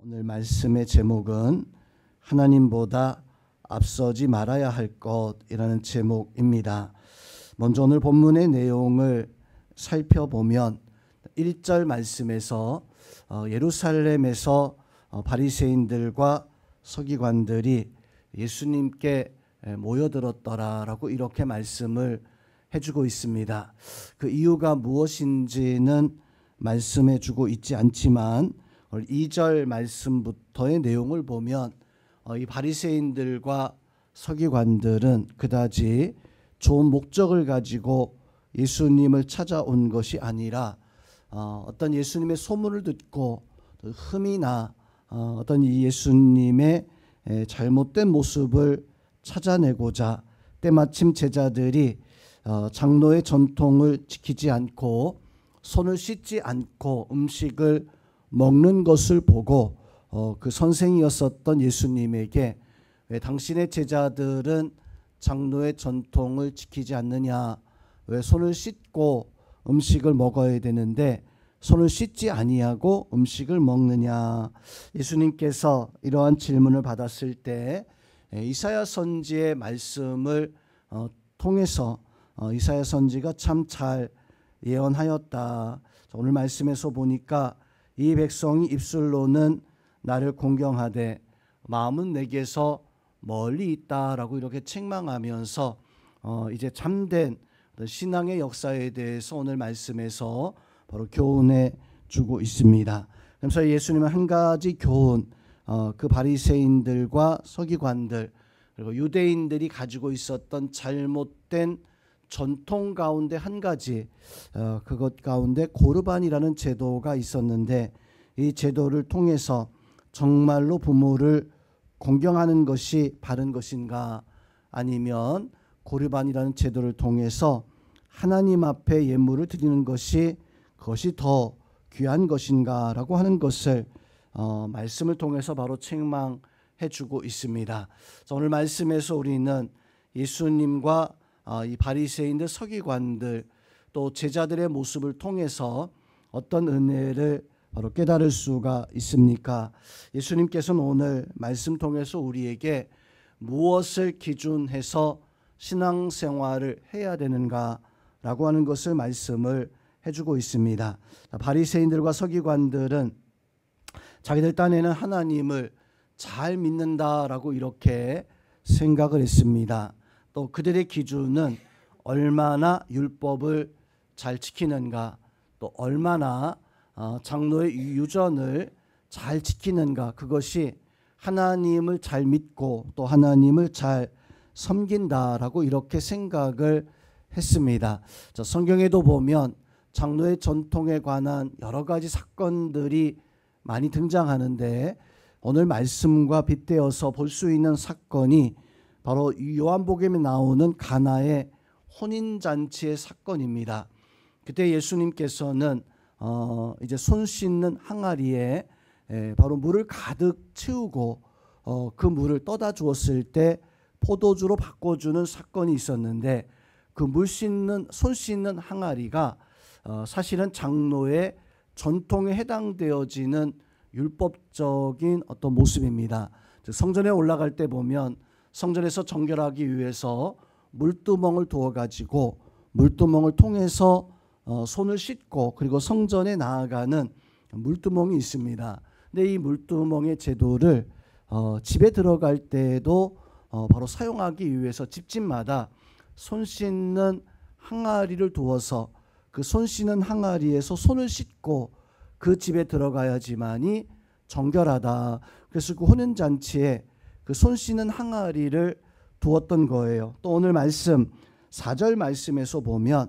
오늘 말씀의 제목은 하나님보다 앞서지 말아야 할 것이라는 제목입니다. 먼저 오늘 본문의 내용을 살펴보면 1절 말씀에서 예루살렘에서 바리새인들과 서기관들이 예수님께 모여들었더라라고 이렇게 말씀을 해주고 있습니다. 그 이유가 무엇인지는 말씀해주고 있지 않지만 2절 말씀부터의 내용을 보면 이 바리새인들과 서기관들은 그다지 좋은 목적을 가지고 예수님을 찾아온 것이 아니라 어떤 예수님의 소문을 듣고 흠이 나 어떤 이 예수님의 잘못된 모습을 찾아내고자 때마침 제자들이 장로의 전통을 지키지 않고 손을 씻지 않고 음식을 먹는 것을 보고 그 선생이었었던 예수님에게 왜 당신의 제자들은 장로의 전통을 지키지 않느냐, 왜 손을 씻고 음식을 먹어야 되는데 손을 씻지 아니하고 음식을 먹느냐. 예수님께서 이러한 질문을 받았을 때 이사야 선지의 말씀을 통해서 이사야 선지가 참 잘 예언하였다. 오늘 말씀에서 보니까 이 백성이 입술로는 나를 공경하되 마음은 내게서 멀리 있다라고 이렇게 책망하면서 이제 참된 신앙의 역사에 대해서 오늘 말씀에서 바로 교훈해 주고 있습니다. 그래서 예수님은 한 가지 교훈, 그 바리새인들과 서기관들 그리고 유대인들이 가지고 있었던 잘못된 전통 가운데 한 가지, 그것 가운데 고르반이라는 제도가 있었는데 이 제도를 통해서 정말로 부모를 공경하는 것이 바른 것인가, 아니면 고르반이라는 제도를 통해서 하나님 앞에 예물을 드리는 것이 그것이 더 귀한 것인가라고 하는 것을 말씀을 통해서 바로 책망해 주고 있습니다. 오늘 말씀에서 우리는 예수님과 이 바리새인들, 서기관들 또 제자들의 모습을 통해서 어떤 은혜를 바로 깨달을 수가 있습니까? 예수님께서는 오늘 말씀 통해서 우리에게 무엇을 기준해서 신앙생활을 해야 되는가라고 하는 것을 말씀을 해주고 있습니다. 바리새인들과 서기관들은 자기들 딴에는 하나님을 잘 믿는다라고 이렇게 생각을 했습니다. 또 그들의 기준은 얼마나 율법을 잘 지키는가, 또 얼마나 장로의 유전을 잘 지키는가, 그것이 하나님을 잘 믿고 또 하나님을 잘 섬긴다라고 이렇게 생각을 했습니다. 성경에도 보면 장로의 전통에 관한 여러 가지 사건들이 많이 등장하는데 오늘 말씀과 빗대어서 볼 수 있는 사건이 바로 요한복음에 나오는 가나의 혼인잔치의 사건입니다. 그때 예수님께서는 이제 손 씻는 항아리에 바로 물을 가득 채우고 그 물을 떠다 주었을 때 포도주로 바꿔주는 사건이 있었는데 그 손 씻는 항아리가 사실은 장로의 전통에 해당되어지는 율법적인 어떤 모습입니다. 성전에 올라갈 때 보면 성전에서 정결하기 위해서 물두멍을 두어 가지고 물두멍을 통해서 손을 씻고 그리고 성전에 나아가는 물두멍이 있습니다. 근데 이 물두멍의 제도를 집에 들어갈 때에도 바로 사용하기 위해서 집집마다 손 씻는 항아리를 두어서 그 손 씻는 항아리에서 손을 씻고 그 집에 들어가야지만이 정결하다. 그래서 그 혼인잔치에 그 손 씻는 항아리를 두었던 거예요. 또 오늘 말씀 4절 말씀에서 보면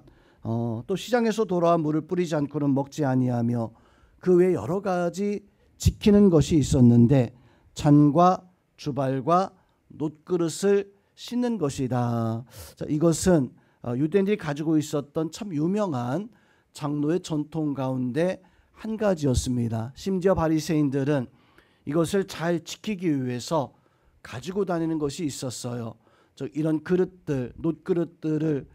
또 시장에서 돌아온 물을 뿌리지 않고는 먹지 아니하며 그 외에 여러 가지 지키는 것이 있었는데 잔과 주발과 놋그릇을 씻는 것이다. 이것은 유대인들이 가지고 있었던 참 유명한 장로의 전통 가운데 한 가지였습니다. 심지어 바리새인들은 이것을 잘 지키기 위해서 가지고 다니는 것이 있었어요. 이런 그릇들, 놋그릇들을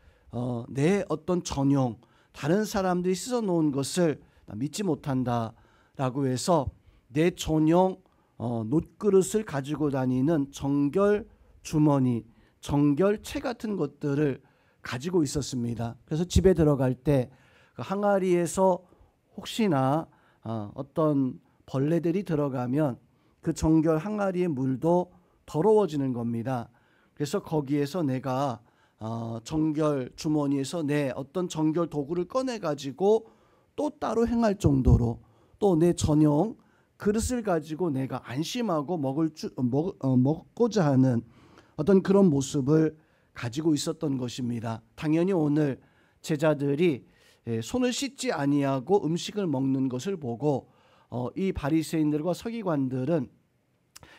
내 어떤 전용, 다른 사람들이 씻어 놓은 것을 믿지 못한다라고 해서 내 전용 놋그릇을 가지고 다니는 정결 주머니, 정결채 같은 것들을 가지고 있었습니다. 그래서 집에 들어갈 때 그 항아리에서 혹시나 어떤 벌레들이 들어가면 그 정결 항아리의 물도 더러워지는 겁니다. 그래서 거기에서 내가 정결 주머니에서 내 어떤 정결 도구를 꺼내 가지고 또 따로 행할 정도로 또 내 전용 그릇을 가지고 내가 안심하고 먹고자 하는 어떤 그런 모습을 가지고 있었던 것입니다. 당연히 오늘 제자들이 손을 씻지 아니하고 음식을 먹는 것을 보고 이 바리새인들과 서기관들은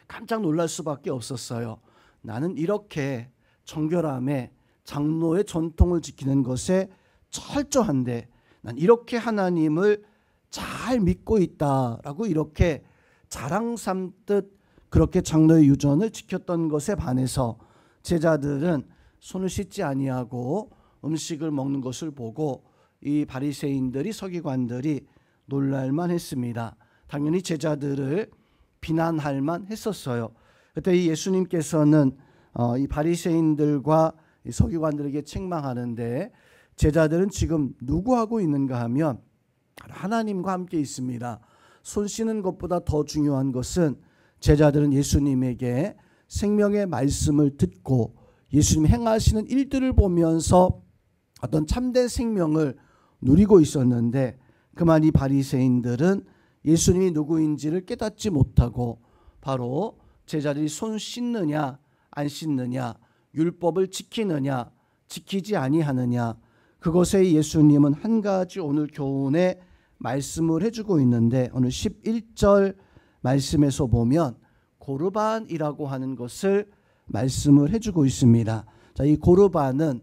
깜짝 놀랄 수밖에 없었어요. 나는 이렇게 정결함에 장로의 전통을 지키는 것에 철저한데 난 이렇게 하나님을 잘 믿고 있다라고 이렇게 자랑 삼듯 그렇게 장로의 유전을 지켰던 것에 반해서 제자들은 손을 씻지 아니하고 음식을 먹는 것을 보고 이 바리새인들이 서기관들이 놀랄만 했습니다. 당연히 제자들을 비난할 만 했었어요. 그때 예수님께서는 이 바리새인들과 이 서기관들에게 책망하는데 제자들은 지금 누구하고 있는가 하면 하나님과 함께 있습니다. 손 씻는 것보다 더 중요한 것은 제자들은 예수님에게 생명의 말씀을 듣고 예수님 행하시는 일들을 보면서 어떤 참된 생명을 누리고 있었는데 그만 이 바리새인들은 예수님이 누구인지를 깨닫지 못하고 바로 제자들이 손 씻느냐 안 씻느냐, 율법을 지키느냐 지키지 아니하느냐, 그것에 예수님은 한 가지 오늘 교훈에 말씀을 해주고 있는데 오늘 11절 말씀에서 보면 고르반이라고 하는 것을 말씀을 해주고 있습니다. 자, 이 고르반은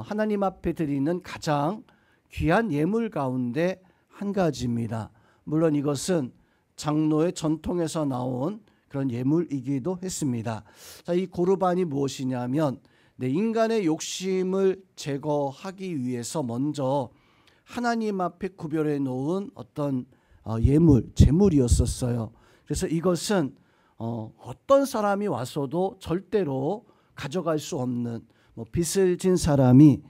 하나님 앞에 드리는 가장 귀한 예물 가운데 한 가지입니다. 물론 이것은 장로의 전통에서 나온 그런 예물이기도 했습니다. 자, 이 고르반이 무엇이냐면 내 인간의 욕심을 제거하기 위해서 먼저 하나님 앞에 구별해 놓은 어떤 예물, 제물이었었어요. 그래서 이것은 어떤 사람이 와서도 절대로 가져갈 수 없는, 빚을 진 사람이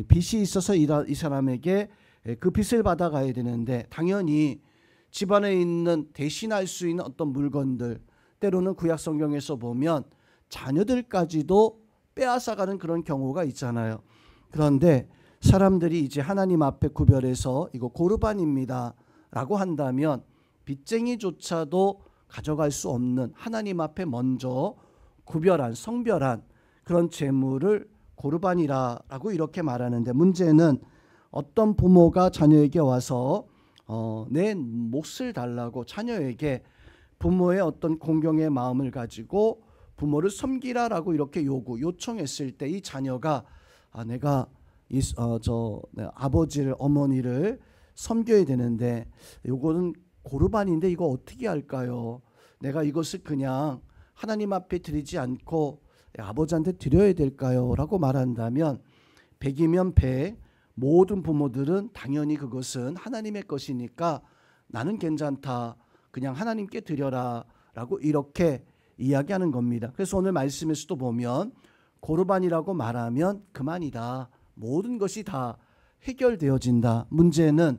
빚이 있어서 이 사람에게 그 빚을 받아가야 되는데 당연히 집안에 있는 대신할 수 있는 어떤 물건들, 때로는 구약 성경에서 보면 자녀들까지도 빼앗아가는 그런 경우가 있잖아요. 그런데 사람들이 이제 하나님 앞에 구별해서 이거 고르반입니다 라고 한다면 빚쟁이조차도 가져갈 수 없는 하나님 앞에 먼저 구별한 성별한 그런 재물을 고르반이라고 이렇게 말하는데, 문제는 어떤 부모가 자녀에게 와서 내 몫을 달라고 자녀에게 부모의 어떤 공경의 마음을 가지고 부모를 섬기라라고 이렇게 요청했을 때 이 자녀가 내가 아버지를 어머니를 섬겨야 되는데 요거는 고르반인데 이거 어떻게 할까요? 내가 이것을 그냥 하나님 앞에 드리지 않고 아버지한테 드려야 될까요? 라고 말한다면 100이면 100 모든 부모들은 당연히 그것은 하나님의 것이니까 나는 괜찮다, 그냥 하나님께 드려라 라고 이렇게 이야기하는 겁니다. 그래서 오늘 말씀에서도 보면 고르반이라고 말하면 그만이다, 모든 것이 다 해결되어진다. 문제는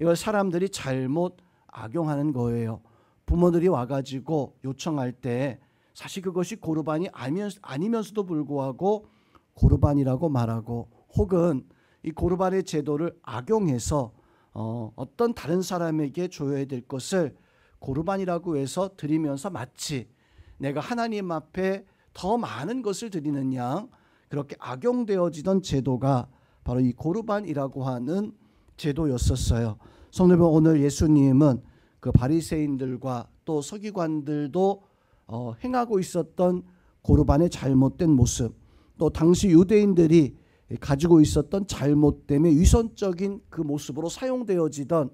이걸 사람들이 잘못 악용하는 거예요. 부모들이 와가지고 요청할 때 사실 그것이 고르반이 아니면서도 불구하고 고르반이라고 말하고, 혹은 이 고르반의 제도를 악용해서 어떤 다른 사람에게 줘야 될 것을 고르반이라고 해서 드리면서 마치 내가 하나님 앞에 더 많은 것을 드리는 양 그렇게 악용되어지던 제도가 바로 이 고르반이라고 하는 제도였었어요. 성도 여러분, 오늘 예수님은 그 바리새인들과 또 서기관들도 행하고 있었던 고르반의 잘못된 모습, 또 당시 유대인들이 가지고 있었던 잘못됨의 위선적인 그 모습으로 사용되어지던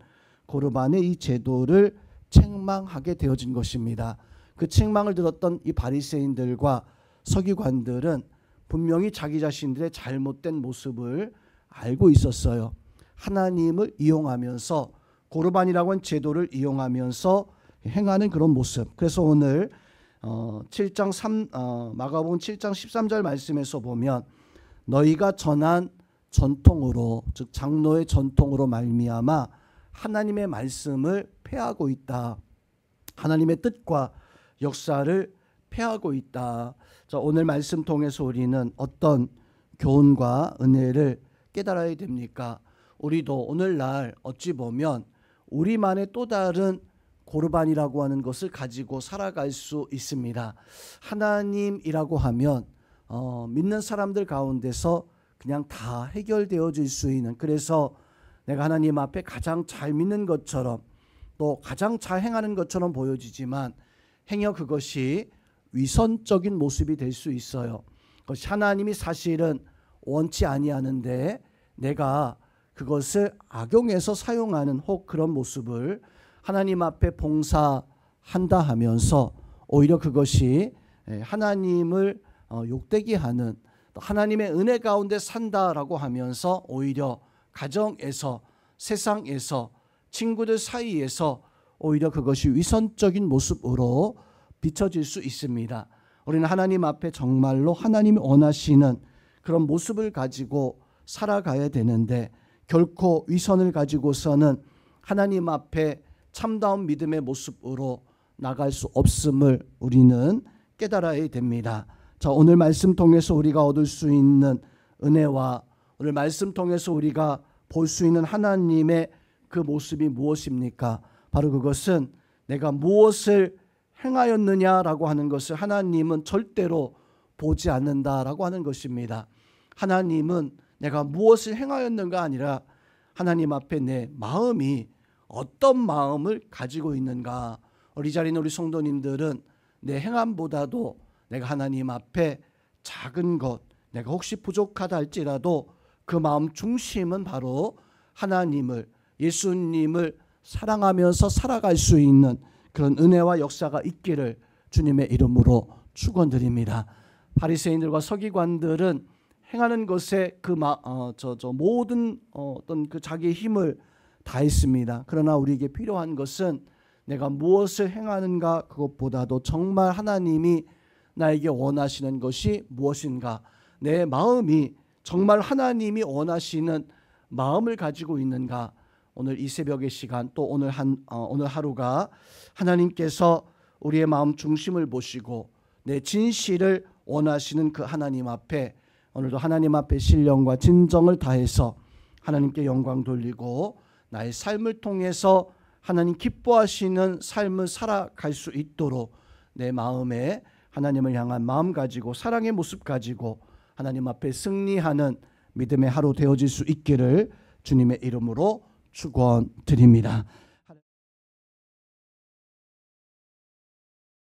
고르반의 이 제도를 책망하게 되어진 것입니다. 그 책망을 들었던 이 바리새인들과 서기관들은 분명히 자기 자신들의 잘못된 모습을 알고 있었어요. 하나님을 이용하면서 고르반이라고 하는 제도를 이용하면서 행하는 그런 모습. 그래서 오늘 마가복음 7장 13절 말씀에서 보면 너희가 전한 전통으로, 즉 장로의 전통으로 말미암아 하나님의 말씀을 폐하고 있다. 하나님의 뜻과 역사를 폐하고 있다. 자, 오늘 말씀 통해서 우리는 어떤 교훈과 은혜를 깨달아야 됩니까? 우리도 오늘날 어찌 보면 우리만의 또 다른 고르반이라고 하는 것을 가지고 살아갈 수 있습니다. 하나님이라고 하면 믿는 사람들 가운데서 그냥 다 해결되어질 수 있는, 그래서 내가 하나님 앞에 가장 잘 믿는 것처럼 또 가장 잘 행하는 것처럼 보여지지만 행여 그것이 위선적인 모습이 될 수 있어요. 그것이 하나님이 사실은 원치 아니하는데 내가 그것을 악용해서 사용하는 혹 그런 모습을 하나님 앞에 봉사한다 하면서 오히려 그것이 하나님을 욕되게 하는, 하나님의 은혜 가운데 산다라고 하면서 오히려 가정에서, 세상에서, 친구들 사이에서 오히려 그것이 위선적인 모습으로 비춰질 수 있습니다. 우리는 하나님 앞에 정말로 하나님이 원하시는 그런 모습을 가지고 살아가야 되는데 결코 위선을 가지고서는 하나님 앞에 참다운 믿음의 모습으로 나갈 수 없음을 우리는 깨달아야 됩니다. 자, 오늘 말씀 통해서 우리가 얻을 수 있는 은혜와 오늘 말씀 통해서 우리가 볼 수 있는 하나님의 그 모습이 무엇입니까? 바로 그것은 내가 무엇을 행하였느냐라고 하는 것을 하나님은 절대로 보지 않는다라고 하는 것입니다. 하나님은 내가 무엇을 행하였는가 아니라 하나님 앞에 내 마음이 어떤 마음을 가지고 있는가. 우리 자리는 우리 성도님들은 내 행함보다도 내가 하나님 앞에 작은 것, 내가 혹시 부족하다 할지라도 그 마음 중심은 바로 하나님을, 예수님을 사랑하면서 살아갈 수 있는 그런 은혜와 역사가 있기를 주님의 이름으로 축원드립니다. 바리새인들과 서기관들은 행하는 것에 모든 어떤 그 자기의 힘을 다했습니다. 그러나 우리에게 필요한 것은 내가 무엇을 행하는가, 그것보다도 정말 하나님이 나에게 원하시는 것이 무엇인가, 내 마음이 정말 하나님이 원하시는 마음을 가지고 있는가. 오늘 이 새벽의 시간, 또 오늘 하루가 하나님께서 우리의 마음 중심을 보시고 내 진실을 원하시는 그 하나님 앞에 오늘도 하나님 앞에 신령과 진정을 다해서 하나님께 영광 돌리고 나의 삶을 통해서 하나님 기뻐하시는 삶을 살아갈 수 있도록 내 마음에 하나님을 향한 마음 가지고 사랑의 모습 가지고 하나님 앞에 승리하는 믿음의 하루 되어질 수 있기를 주님의 이름으로 축원드립니다.